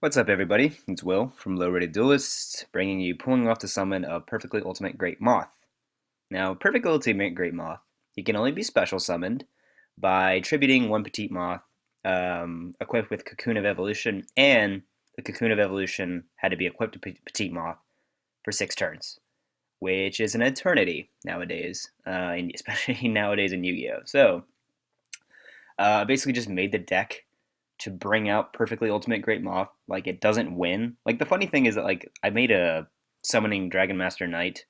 What's up, everybody? It's Will from Low Rated Duelists, bringing you Pulling Off the Summon of Perfectly Ultimate Great Moth. Now, Perfectly Ultimate Great Moth, he can only be special summoned by attributing one Petite Moth equipped with Cocoon of Evolution, and the Cocoon of Evolution had to be equipped to Petite Moth for 6 turns, which is an eternity nowadays, especially nowadays in Yu-Gi-Oh! So, basically just made the deck to bring out Perfectly Ultimate Great Moth. Like, it doesn't win. Like, the funny thing is that, like, I made a summoning Dragon Master Knight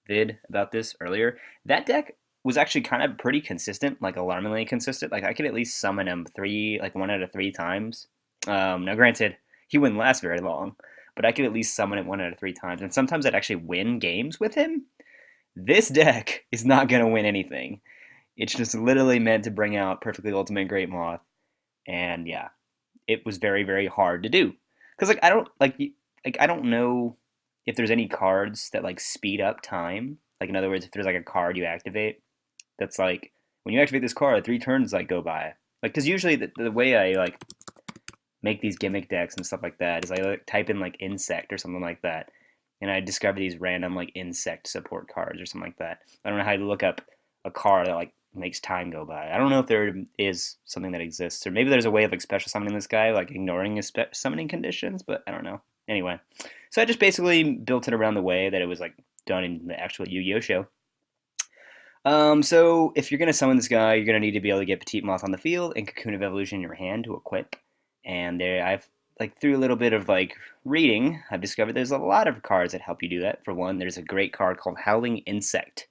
vid about this earlier. That deck was actually kind of pretty consistent, like alarmingly consistent. Like, I could at least summon him like 1 out of 3 times. Now, granted, he wouldn't last very long, but I could at least summon it 1 out of 3 times. And sometimes I'd actually win games with him. This deck is not going to win anything. It's just literally meant to bring out Perfectly Ultimate Great Moth. And yeah, it was very very hard to do because I don't know if there's any cards that like speed up time. Like, in other words, if there's like a card you activate that's like, when you activate this card, 3 turns like go by. Like, because usually the way I like make these gimmick decks and stuff like that is I like type in like insect or something like that, and I discover these random like insect support cards or something like that. I don't know how to look up a card that like makes time go by. I don't know if there is something that exists, or maybe there's a way of like special summoning this guy, like ignoring his summoning conditions, but I don't know. Anyway, so I just basically built it around the way that it was like done in the actual Yu-Gi-Oh show. So if you're gonna summon this guy, you're gonna need to be able to get Petite Moth on the field and Cocoon of Evolution in your hand to equip. And there, I've like through a little bit of like reading, I've discovered there's a lot of cards that help you do that. For one, there's a great card called Howling Insect.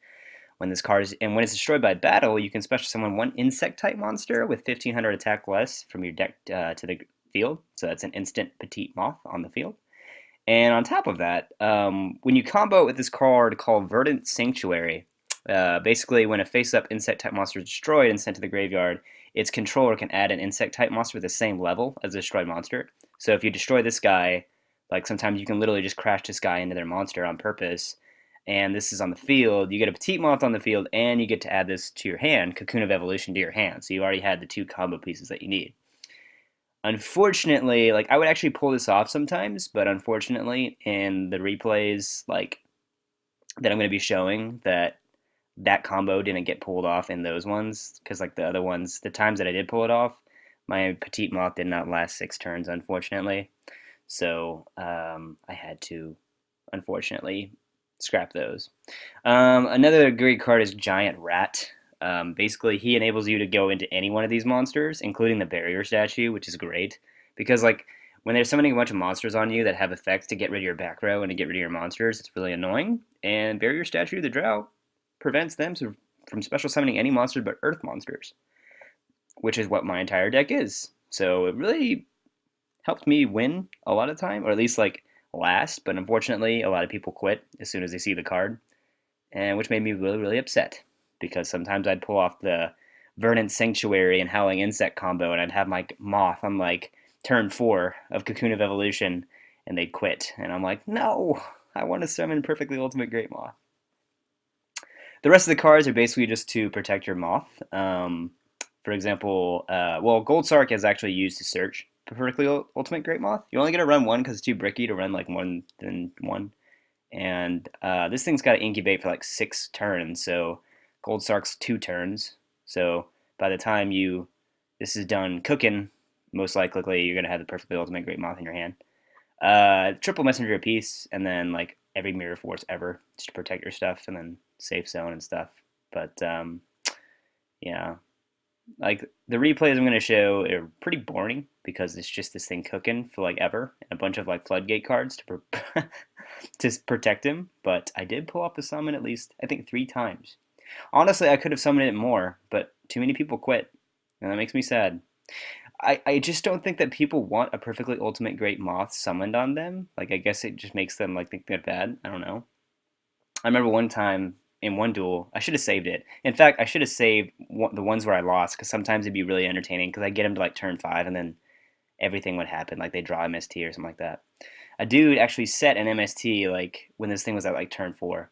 When it's destroyed by battle, you can special summon one insect type monster with 1500 attack less from your deck to the field. So that's an instant Petite Moth on the field. And on top of that, when you combo it with this card called Verdant Sanctuary, basically when a face-up insect-type monster is destroyed and sent to the graveyard, its controller can add an insect-type monster with the same level as the destroyed monster. So if you destroy this guy, like sometimes you can literally just crash this guy into their monster on purpose, and this is on the field, you get a Petite Moth on the field, and you get to add this to your hand, Cocoon of Evolution to your hand. So you already had the 2 combo pieces that you need. Unfortunately, like I would actually pull this off sometimes, but unfortunately, in the replays like that I'm going to be showing, that combo didn't get pulled off in those ones because like the other ones, the times that I did pull it off, my Petite Moth did not last 6 turns, unfortunately. So I had to, unfortunately, scrap those. Another great card is Giant Rat. Basically, he enables you to go into any one of these monsters, including the barrier statue, which is great because like when they're summoning a bunch of monsters on you that have effects to get rid of your back row and to get rid of your monsters, it's really annoying. And barrier statue, the drought, prevents them from special summoning any monster but earth monsters, which is what my entire deck is. So it really helped me win a lot of time, or at least like last. But unfortunately, a lot of people quit as soon as they see the card, and which made me really really upset because sometimes I'd pull off the Verdant Sanctuary and Howling Insect combo, and I'd have my Moth on like turn 4 of Cocoon of Evolution, and they'd quit, and I'm like, no, I want to summon Perfectly Ultimate Great Moth. The rest of the cards are basically just to protect your Moth. For example, Gold Sark is actually used to search Perfectly Ultimate Great Moth. You're only going to run one because it's too bricky to run like more than one. And this thing's got to incubate for like 6 turns, so Gold Sark's 2 turns. So by the time this is done cooking, most likely you're going to have the Perfectly Ultimate Great Moth in your hand. Triple Messenger apiece, and then like every Mirror Force ever just to protect your stuff, and then safe zone and stuff. But yeah, like the replays I'm going to show are pretty boring because it's just this thing cooking for like ever, and a bunch of like floodgate cards to protect him. But I did pull off the summon at least I think 3 times. Honestly, I could have summoned it more, but too many people quit, and that makes me sad. I just don't think that people want a Perfectly Ultimate Great Moth summoned on them. Like, I guess it just makes them like think they're bad. I don't know. I remember one time in one duel, I should have saved it. In fact, I should have saved the ones where I lost because sometimes it'd be really entertaining because I get them to like turn 5 and then everything would happen. Like they draw MST or something like that. A dude actually set an MST like when this thing was at like turn 4,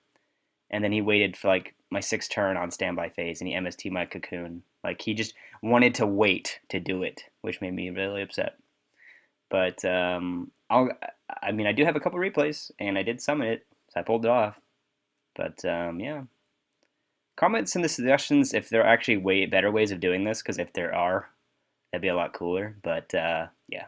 and then he waited for like my 6th turn on standby phase, and he MST my Cocoon. Like he just wanted to wait to do it, which made me really upset. But I mean, I do have a couple replays, and I did summon it, so I pulled it off. But yeah, comments in the suggestions if there are actually way better ways of doing this, because if there are, that'd be a lot cooler. But yeah.